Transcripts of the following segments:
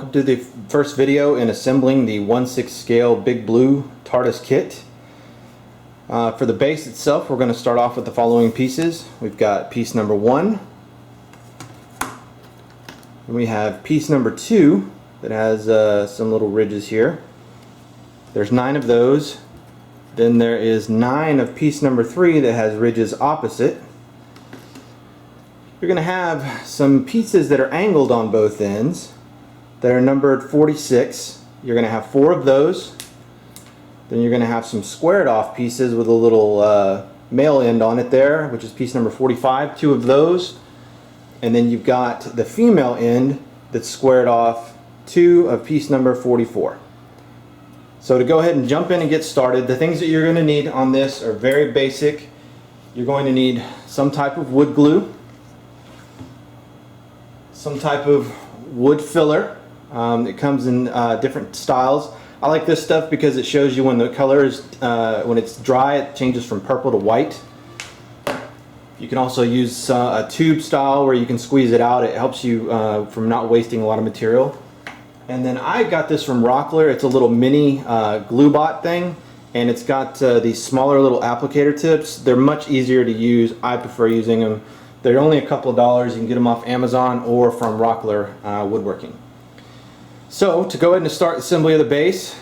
welcome to the first video in assembling the 1/6 scale Big Blue TARDIS kit. For the base itself, we're going to start off with the following pieces. We've got piece number 1. And we have piece number 2 that has some little ridges here. There's 9 of those. Then there is 9 of piece number 3 that has ridges opposite. You're going to have some pieces that are angled on both ends that are numbered 46. You're going to have 4 of those. Then you're going to have some squared off pieces with a little male end on it there, which is piece number 45, 2 of those. And then you've got the female end that's squared off, 2 of piece number 44. So to go ahead and jump in and get started, the things that you're going to need on this are very basic. You're going to need some type of wood glue, some type of wood filler. It comes in different styles. I like this stuff because it shows you when the color is, when it's dry, it changes from purple to white. You can also use a tube style where you can squeeze it out. It helps you from not wasting a lot of material. And then I got this from Rockler. It's a little mini glue bot thing, and it's got these smaller little applicator tips. They're much easier to use. I prefer using them. They're only a couple of dollars. You can get them off Amazon or from Rockler Woodworking. So to go ahead and start assembly of the base,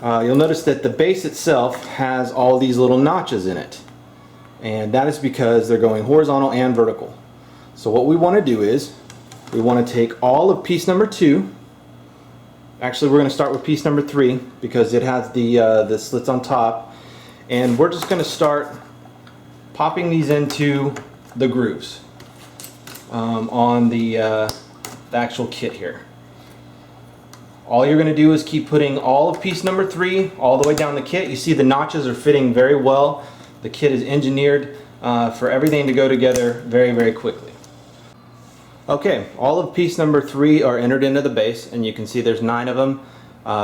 you'll notice that the base itself has all these little notches in it, and that is because they're going horizontal and vertical. So what we want to do is we want to take all of piece number 2. Actually, we're going to start with piece number 3 because it has the slits on top, and we're just going to start popping these into the grooves on the actual kit here. All you're going to do is keep putting all of piece number 3 all the way down the kit. You see the notches are fitting very well. The kit is engineered for everything to go together very, very quickly. Okay, all of piece number 3 are entered into the base, and you can see there's 9 of them.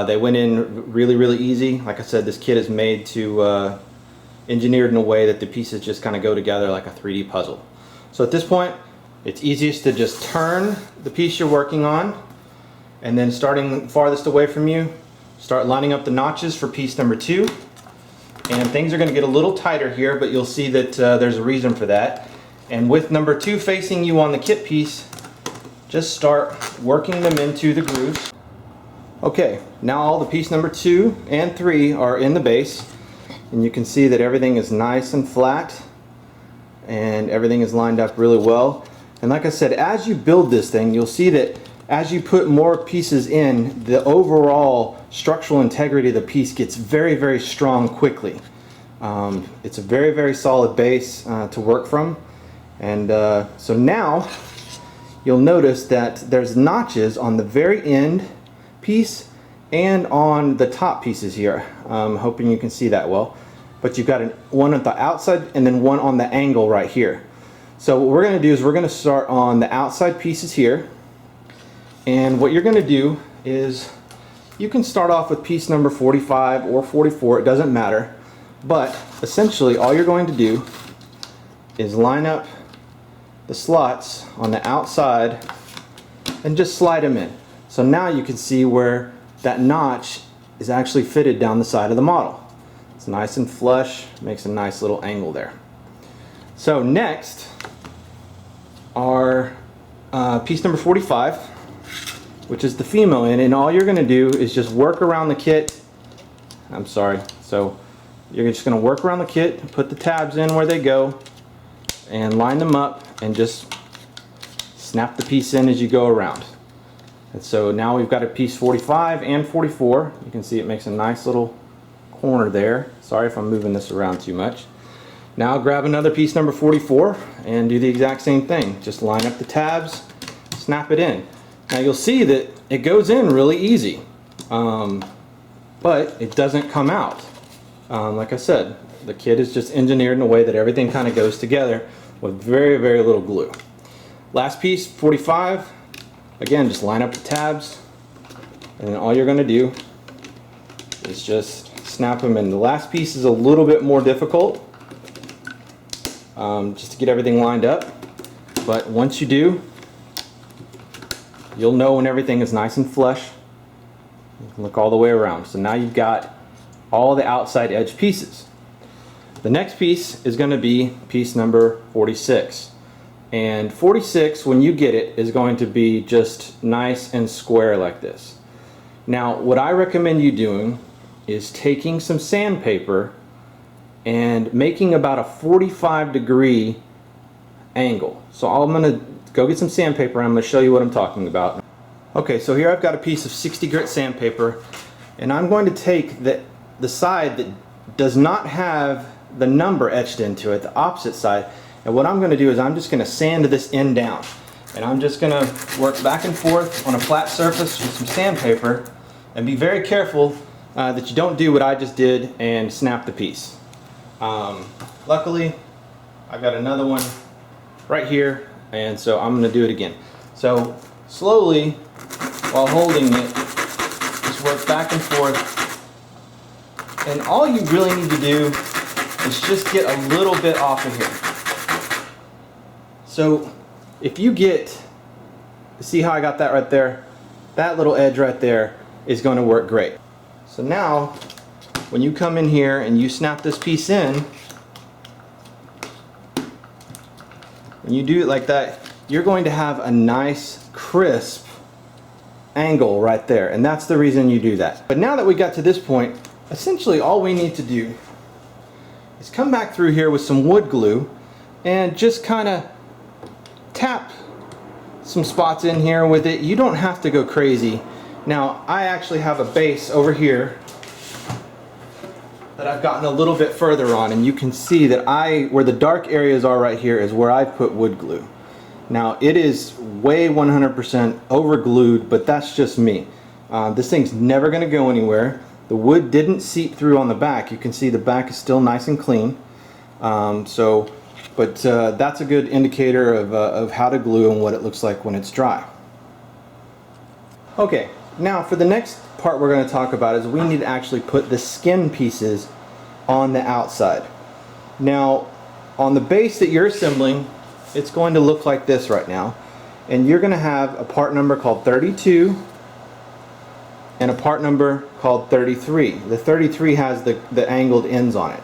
They went in really, really easy. Like I said, this kit is made to engineered in a way that the pieces just kind of go together like a 3D puzzle. So at this point, it's easiest to just turn the piece you're working on, and then starting farthest away from you, start lining up the notches for piece number 2. And things are going to get a little tighter here, but you'll see that there's a reason for that. And with number 2 facing you on the kit piece, just start working them into the grooves. Okay, now all the piece number 2 and 3 are in the base, and you can see that everything is nice and flat and everything is lined up really well. And like I said, as you build this thing, you'll see that as you put more pieces in, the overall structural integrity of the piece gets very, very strong quickly. It's a very, very solid base to work from. And so now you'll notice that there's notches on the very end piece and on the top pieces here. I'm hoping you can see that well. But you've got one at the outside and then one on the angle right here. So what we're going to do is we're going to start on the outside pieces here. And what you're going to do is you can start off with piece number 45 or 44, it doesn't matter. But essentially all you're going to do is line up the slots on the outside and just slide them in. So now you can see where that notch is actually fitted down the side of the model. It's nice and flush, makes a nice little angle there. So next are piece number 45, which is the female end, and all you're going to do is just work around the kit. I'm sorry. So you're just going to work around the kit, put the tabs in where they go, and line them up, and just snap the piece in as you go around. And so now we've got a piece 45 and 44. You can see it makes a nice little corner there. Sorry if I'm moving this around too much. Now grab another piece number 44 and do the exact same thing. Just line up the tabs, snap it in. Now you'll see that it goes in really easy, but it doesn't come out. Like I said, the kit is just engineered in a way that everything kind of goes together with very, very little glue. Last piece, 45, again, just line up the tabs, and then all you're going to do is just snap them in. The last piece is a little bit more difficult, just to get everything lined up, but once you do, you'll know when everything is nice and flush. You can look all the way around. So now you've got all the outside edge pieces. The next piece is going to be piece number 46. And 46, when you get it, is going to be just nice and square like this. Now, what I recommend you doing is taking some sandpaper and making about a 45-degree angle. So I'm going to go get some sandpaper and I'm going to show you what I'm talking about. Okay, so here I've got a piece of 60 grit sandpaper, and I'm going to take the side that does not have the number etched into it, the opposite side, and what I'm going to do is I'm just going to sand this end down. And I'm just going to work back and forth on a flat surface with some sandpaper, and be very careful that you don't do what I just did and snap the piece. Luckily, I've got another one right here, and so I'm going to do it again. So slowly, while holding it, just work back and forth. And all you really need to do is just get a little bit off of here. So if you get, see how I got that right there? That little edge right there is going to work great. So now, when you come in here and you snap this piece in, when you do it like that, you're going to have a nice, crisp angle right there. And that's the reason you do that. But now that we got to this point, essentially all we need to do is come back through here with some wood glue and just kind of tap some spots in here with it. You don't have to go crazy. Now, I actually have a base over here that I've gotten a little bit further on, and you can see that where the dark areas are right here is where I've put wood glue. Now, it is way 100% over glued, but that's just me. This thing's never going to go anywhere. The wood didn't seep through on the back. You can see the back is still nice and clean. That's a good indicator of how to glue and what it looks like when it's dry. Okay, now for the next part we're going to talk about is we need to actually put the skin pieces on the outside. Now, on the base that you're assembling, it's going to look like this right now. And you're going to have a part number called 32 and a part number called 33. The 33 has the angled ends on it.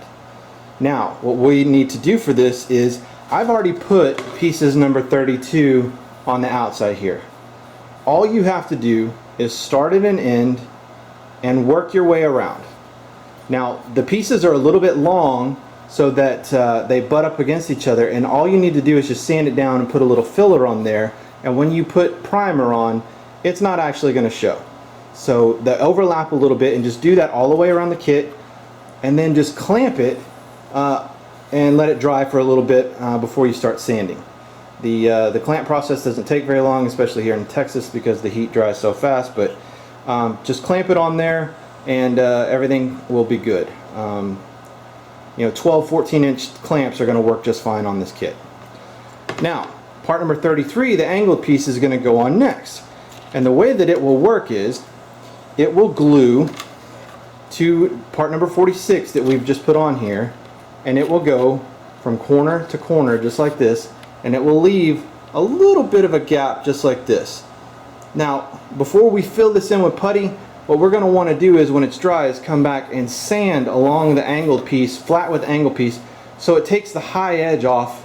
Now, what we need to do for this is, I've already put pieces number 32 on the outside here. All you have to do is start at an end and work your way around. Now, the pieces are a little bit long so that they butt up against each other, and all you need to do is just sand it down and put a little filler on there, and when you put primer on, it's not actually going to show. So they overlap a little bit, and just do that all the way around the kit, and then just clamp it and let it dry for a little bit before you start sanding. The clamp process doesn't take very long, especially here in Texas because the heat dries so fast, but just clamp it on there and everything will be good. 12, 14-inch clamps are going to work just fine on this kit. Now, part number 33, the angled piece, is going to go on next. And the way that it will work is, it will glue to part number 46 that we've just put on here, and it will go from corner to corner just like this, and it will leave a little bit of a gap just like this. Now, before we fill this in with putty, what we're going to want to do is, when it's dry, is come back and sand along the angled piece, flat with the angled piece, so it takes the high edge off,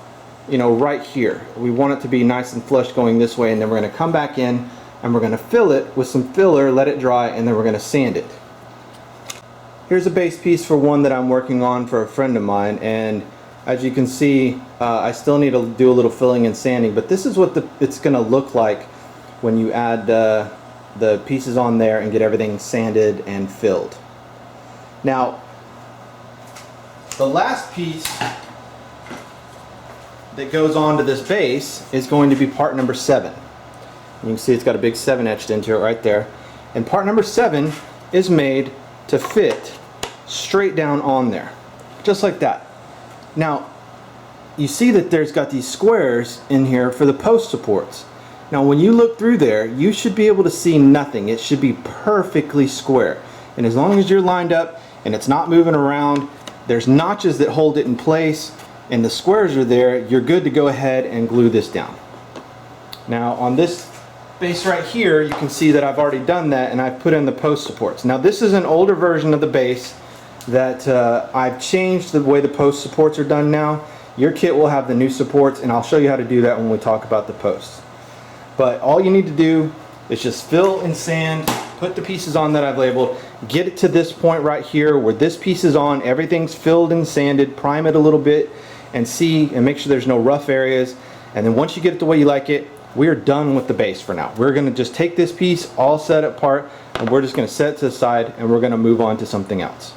right here. We want it to be nice and flush going this way, and then we're going to come back in and we're going to fill it with some filler, let it dry, and then we're going to sand it. Here's a base piece for one that I'm working on for a friend of mine, and as you can see, I still need to do a little filling and sanding, but this is what it's going to look like when you add the pieces on there and get everything sanded and filled. Now, the last piece that goes onto this base is going to be part number 7. You can see it's got a big 7 etched into it right there. And part number 7 is made to fit straight down on there, just like that. Now, you see that there's got these squares in here for the post supports. Now, when you look through there, you should be able to see nothing. It should be perfectly square. And as long as you're lined up and it's not moving around, there's notches that hold it in place, and the squares are there, you're good to go ahead and glue this down. Now, on this base right here, you can see that I've already done that, and I've put in the post supports. Now this is an older version of the base that I've changed the way the post supports are done now. Your kit will have the new supports, and I'll show you how to do that when we talk about the posts. But all you need to do is just fill and sand, put the pieces on that I've labeled, get it to this point right here where this piece is on, everything's filled and sanded, prime it a little bit, and see and make sure there's no rough areas. And then once you get it the way you like it, we are done with the base for now. We're gonna just take this piece all set apart, and we're just gonna set it to the side, and we're gonna move on to something else.